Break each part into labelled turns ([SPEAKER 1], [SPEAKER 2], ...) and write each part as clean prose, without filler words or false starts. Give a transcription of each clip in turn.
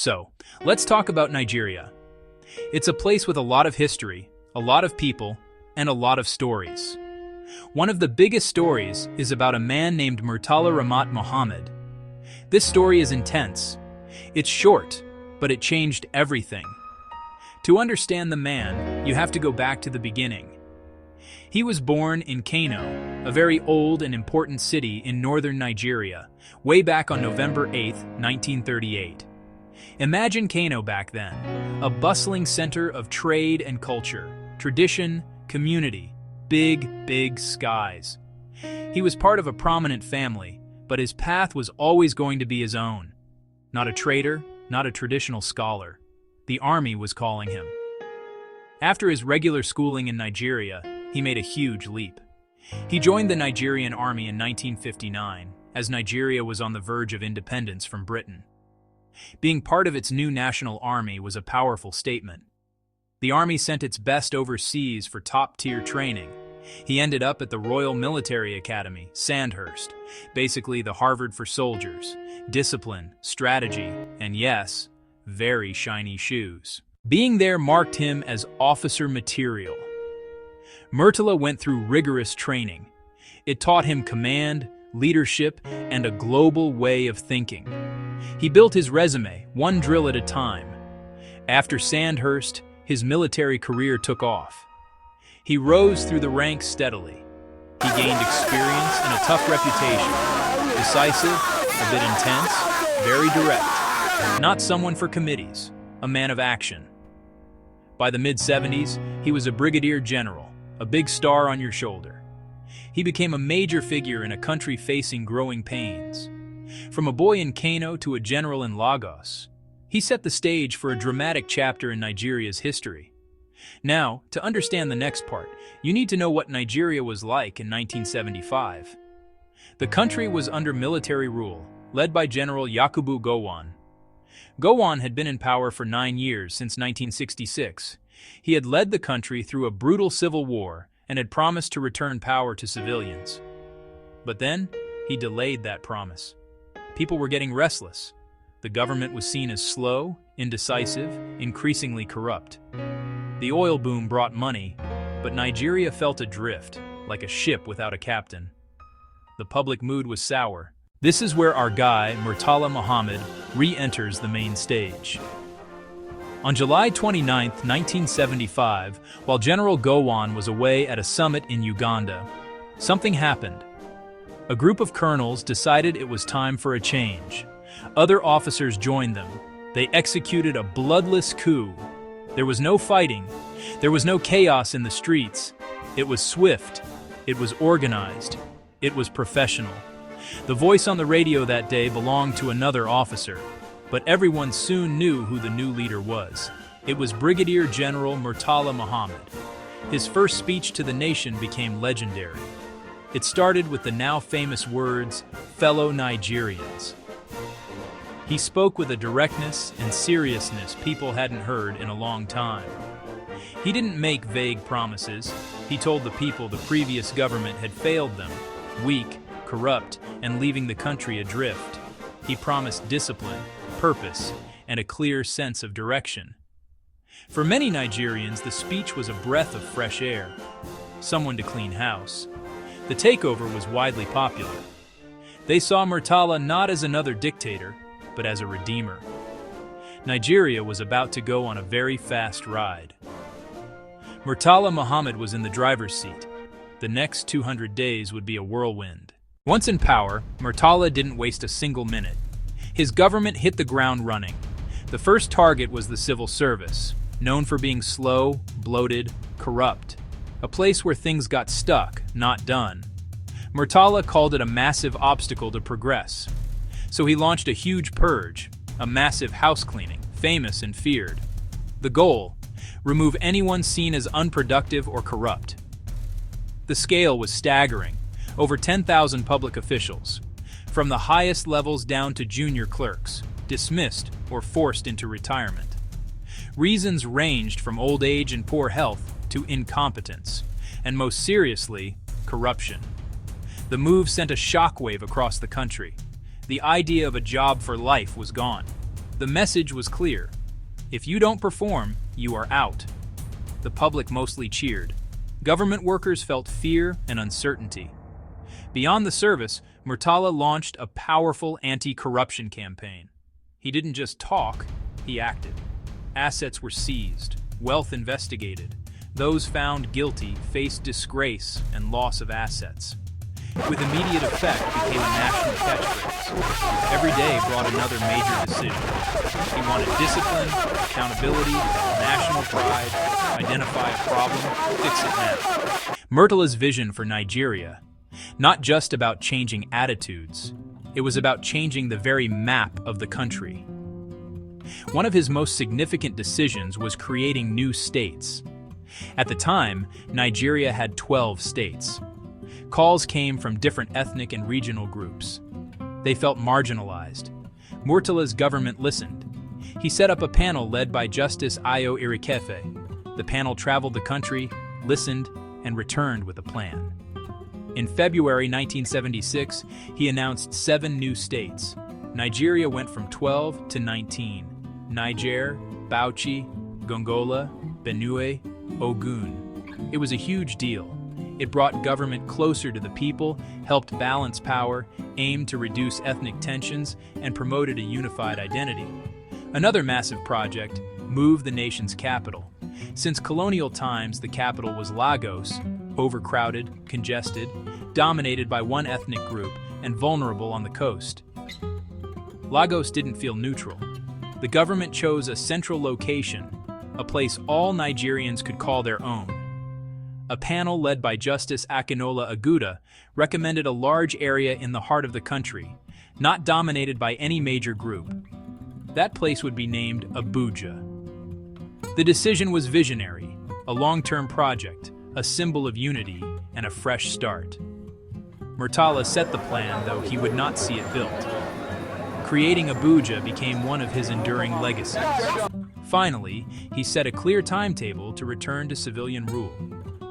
[SPEAKER 1] So, let's talk about Nigeria. It's a place with a lot of history, a lot of people, and a lot of stories. One of the biggest stories is about a man named Murtala Ramat Mohammed. This story is intense. It's short, but it changed everything. To understand the man, you have to go back to the beginning. He was born in Kano, a very old and important city in northern Nigeria, way back on November 8, 1938. Imagine Kano back then, a bustling center of trade and culture, tradition, community, big skies. He was part of a prominent family, but his path was always going to be his own. Not a trader, not a traditional scholar. The army was calling him. After his regular schooling in Nigeria, he made a huge leap. He joined the Nigerian army in 1959, as Nigeria was on the verge of independence from Britain. Being part of its new national army was a powerful statement. The army sent its best overseas for top-tier training. He ended up at the Royal Military Academy, Sandhurst, basically the Harvard for soldiers. Discipline, strategy, and yes, very shiny shoes. Being there marked him as officer material. Murtala went through rigorous training. It taught him command, leadership, and a global way of thinking. He built his resume, one drill at a time. After Sandhurst, his military career took off. He rose through the ranks steadily. He gained experience and a tough reputation. Decisive, a bit intense, very direct. Not someone for committees, a man of action. By the mid-70s, he was a brigadier general, a big star on your shoulder. He became a major figure in a country facing growing pains. From a boy in Kano to a general in Lagos, he set the stage for a dramatic chapter in Nigeria's history. Now, to understand the next part, you need to know what Nigeria was like in 1975. The country was under military rule, led by General Yakubu Gowon. Gowon had been in power for 9 years, since 1966. He had led the country through a brutal civil war and had promised to return power to civilians. But then, he delayed that promise. People were getting restless. The government was seen as slow, indecisive, increasingly corrupt. The oil boom brought money, but Nigeria felt adrift, like a ship without a captain. The public mood was sour. This is where our guy, Murtala Mohammed, re-enters the main stage. On July 29, 1975, while General Gowon was away at a summit in Uganda, something happened. A group of colonels decided it was time for a change. Other officers joined them. They executed a bloodless coup. There was no fighting. There was no chaos in the streets. It was swift. It was organized. It was professional. The voice on the radio that day belonged to another officer, but everyone soon knew who the new leader was. It was Brigadier General Murtala Mohammed. His first speech to the nation became legendary. It started with the now famous words, "Fellow Nigerians." He spoke with a directness and seriousness people hadn't heard in a long time. He didn't make vague promises. He told the people the previous government had failed them, weak, corrupt, and leaving the country adrift. He promised discipline, purpose, and a clear sense of direction. For many Nigerians, the speech was a breath of fresh air, someone to clean house. The takeover was widely popular. They saw Murtala not as another dictator, but as a redeemer. Nigeria was about to go on a very fast ride. Murtala Mohammed was in the driver's seat. The next 200 days would be a whirlwind. Once in power, Murtala didn't waste a single minute. His government hit the ground running. The first target was the civil service, known for being slow, bloated, corrupt. A place where things got stuck, not done. Murtala called it a massive obstacle to progress. So he launched a huge purge, a massive house cleaning, famous and feared. The goal: remove anyone seen as unproductive or corrupt. The scale was staggering. Over 10,000 public officials, from the highest levels down to junior clerks, dismissed or forced into retirement. Reasons ranged from old age and poor health to incompetence, and most seriously, corruption. The move sent a shockwave across the country. The idea of a job for life was gone. The message was clear. If you don't perform, you are out. The public mostly cheered. Government workers felt fear and uncertainty. Beyond the service, Murtala launched a powerful anti-corruption campaign. He didn't just talk, he acted. Assets were seized, wealth investigated. Those found guilty faced disgrace and loss of assets. With immediate effect, became a national catchphrase. Every day brought another major decision. He wanted discipline, accountability, national pride, identify a problem, fix it now. Murtala's vision for Nigeria, not just about changing attitudes, it was about changing the very map of the country. One of his most significant decisions was creating new states. At the time, Nigeria had 12 states. Calls came from different ethnic and regional groups. They felt marginalized. Murtala's government listened. He set up a panel led by Justice Ayo Irikefe. The panel traveled the country, listened, and returned with a plan. In February 1976, he announced 7 new states. Nigeria went from 12 to 19. Niger, Bauchi, Gongola, Benue, Ogun. It was a huge deal. It brought government closer to the people, helped balance power, aimed to reduce ethnic tensions, and promoted a unified identity. Another massive project, moved the nation's capital. Since colonial times, the capital was Lagos, overcrowded, congested, dominated by one ethnic group, and vulnerable on the coast. Lagos didn't feel neutral. The government chose a central location, a place all Nigerians could call their own. A panel led by Justice Akinola Aguda recommended a large area in the heart of the country, not dominated by any major group. That place would be named Abuja. The decision was visionary, a long-term project, a symbol of unity, and a fresh start. Murtala set the plan, though he would not see it built. Creating Abuja became one of his enduring legacies. Finally, he set a clear timetable to return to civilian rule,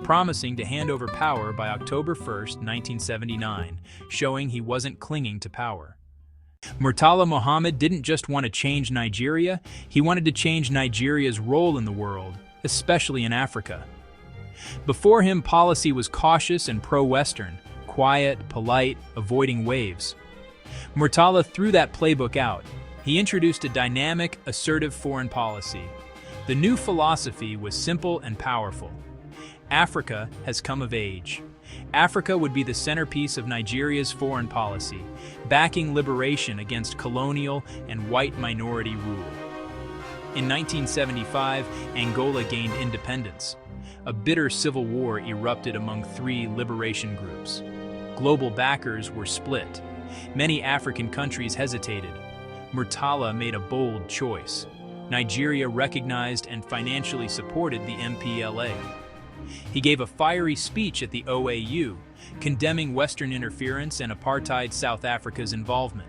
[SPEAKER 1] promising to hand over power by October 1, 1979, showing he wasn't clinging to power. Murtala Mohammed didn't just want to change Nigeria, he wanted to change Nigeria's role in the world, especially in Africa. Before him, policy was cautious and pro-Western, quiet, polite, avoiding waves. Murtala threw that playbook out. He introduced a dynamic, assertive foreign policy. The new philosophy was simple and powerful. Africa has come of age. Africa would be the centerpiece of Nigeria's foreign policy, backing liberation against colonial and white minority rule. In 1975, Angola gained independence. A bitter civil war erupted among 3 liberation groups. Global backers were split. Many African countries hesitated. Murtala made a bold choice. Nigeria recognized and financially supported the MPLA. He gave a fiery speech at the OAU, condemning Western interference and apartheid South Africa's involvement.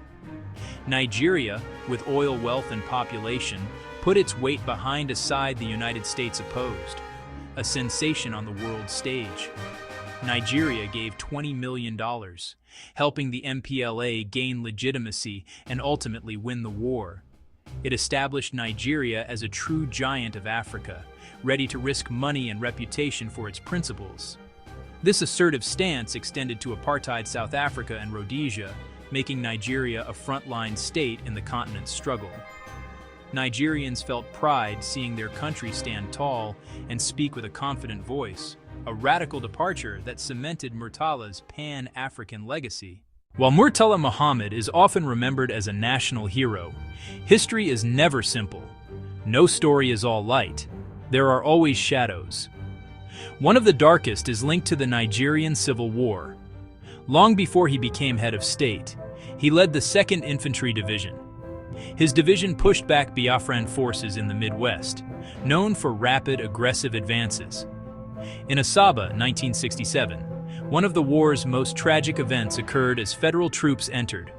[SPEAKER 1] Nigeria, with oil wealth and population, put its weight behind a side the United States opposed, a sensation on the world stage. Nigeria gave $20 million, helping the MPLA gain legitimacy and ultimately win the war. It established Nigeria as a true giant of Africa, ready to risk money and reputation for its principles. This assertive stance extended to apartheid South Africa and Rhodesia, making Nigeria a frontline state in the continent's struggle. Nigerians felt pride seeing their country stand tall and speak with a confident voice, a radical departure that cemented Murtala's Pan-African legacy. While Murtala Mohammed is often remembered as a national hero, history is never simple. No story is all light. There are always shadows. One of the darkest is linked to the Nigerian Civil War. Long before he became head of state, he led the 2nd Infantry Division. His division pushed back Biafran forces in the Midwest, known for rapid, aggressive advances. In Asaba, 1967, one of the war's most tragic events occurred as federal troops entered.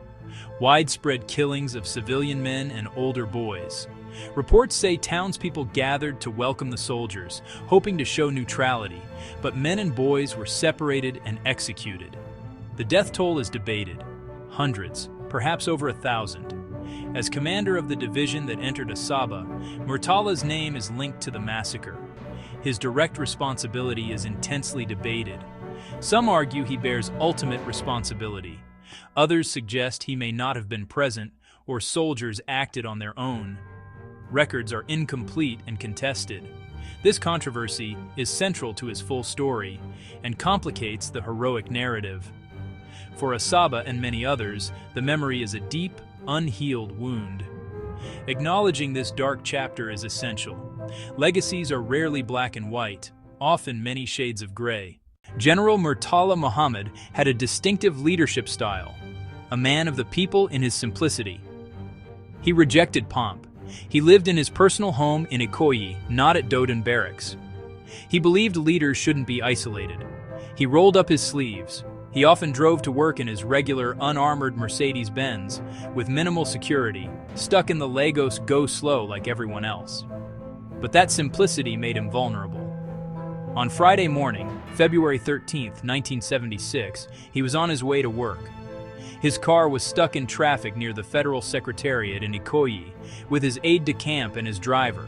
[SPEAKER 1] Widespread killings of civilian men and older boys. Reports say townspeople gathered to welcome the soldiers, hoping to show neutrality, but men and boys were separated and executed. The death toll is debated. Hundreds, perhaps over 1,000. As commander of the division that entered Asaba, Murtala's name is linked to the massacre. His direct responsibility is intensely debated. Some argue he bears ultimate responsibility. Others suggest he may not have been present or soldiers acted on their own. Records are incomplete and contested. This controversy is central to his full story and complicates the heroic narrative. For Asaba and many others, the memory is a deep, unhealed wound. Acknowledging this dark chapter is essential. Legacies are rarely black and white, often many shades of gray. General Murtala Mohammed had a distinctive leadership style, a man of the people in his simplicity. He rejected pomp. He lived in his personal home in Ikoyi, not at Dodan barracks. He believed leaders shouldn't be isolated. He rolled up his sleeves. He often drove to work in his regular, unarmored Mercedes-Benz, with minimal security, stuck in the Lagos go-slow like everyone else. But that simplicity made him vulnerable. On Friday morning, February 13, 1976, he was on his way to work. His car was stuck in traffic near the Federal Secretariat in Ikoyi, with his aide-de-camp and his driver.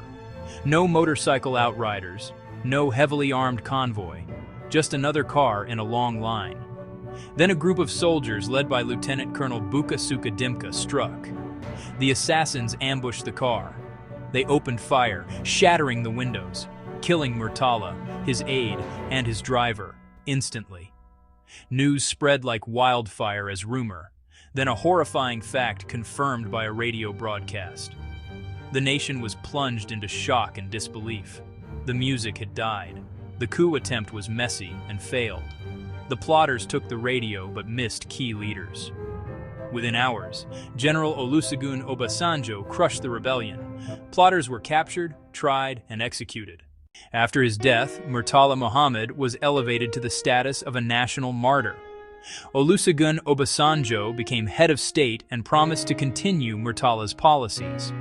[SPEAKER 1] No motorcycle outriders, no heavily armed convoy, just another car in a long line. Then a group of soldiers led by Lieutenant Colonel Buka Suka Dimka struck. The assassins ambushed the car. They opened fire, shattering the windows, killing Murtala, his aide, and his driver, instantly. News spread like wildfire as rumor, then a horrifying fact confirmed by a radio broadcast. The nation was plunged into shock and disbelief. The music had died. The coup attempt was messy and failed. The plotters took the radio but missed key leaders. Within hours, General Olusegun Obasanjo crushed the rebellion. Plotters were captured, tried, and executed. After his death, Murtala Mohammed was elevated to the status of a national martyr. Olusegun Obasanjo became head of state and promised to continue Murtala's policies.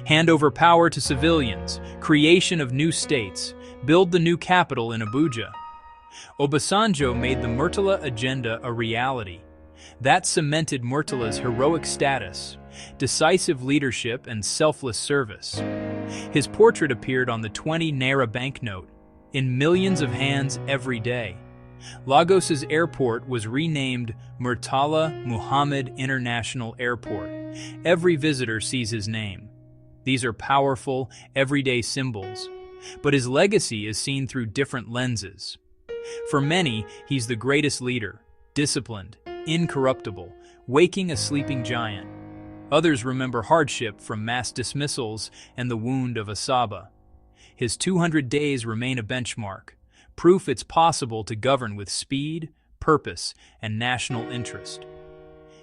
[SPEAKER 1] Hand over power to civilians, creation of new states, build the new capital in Abuja. Obasanjo made the Murtala agenda a reality. That cemented Murtala's heroic status, decisive leadership, and selfless service. His portrait appeared on the 20 Naira banknote, in millions of hands every day. Lagos's airport was renamed Murtala Muhammad International Airport. Every visitor sees his name. These are powerful, everyday symbols, but his legacy is seen through different lenses. For many, he's the greatest leader, disciplined, incorruptible, waking a sleeping giant. Others remember hardship from mass dismissals and the wound of Asaba. His 200 days remain a benchmark, proof it's possible to govern with speed, purpose, and national interest.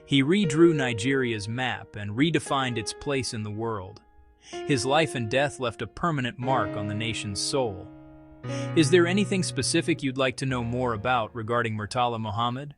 [SPEAKER 1] He redrew Nigeria's map and redefined its place in the world. His life and death left a permanent mark on the nation's soul. Is there anything specific you'd like to know more about regarding Murtala Mohammed?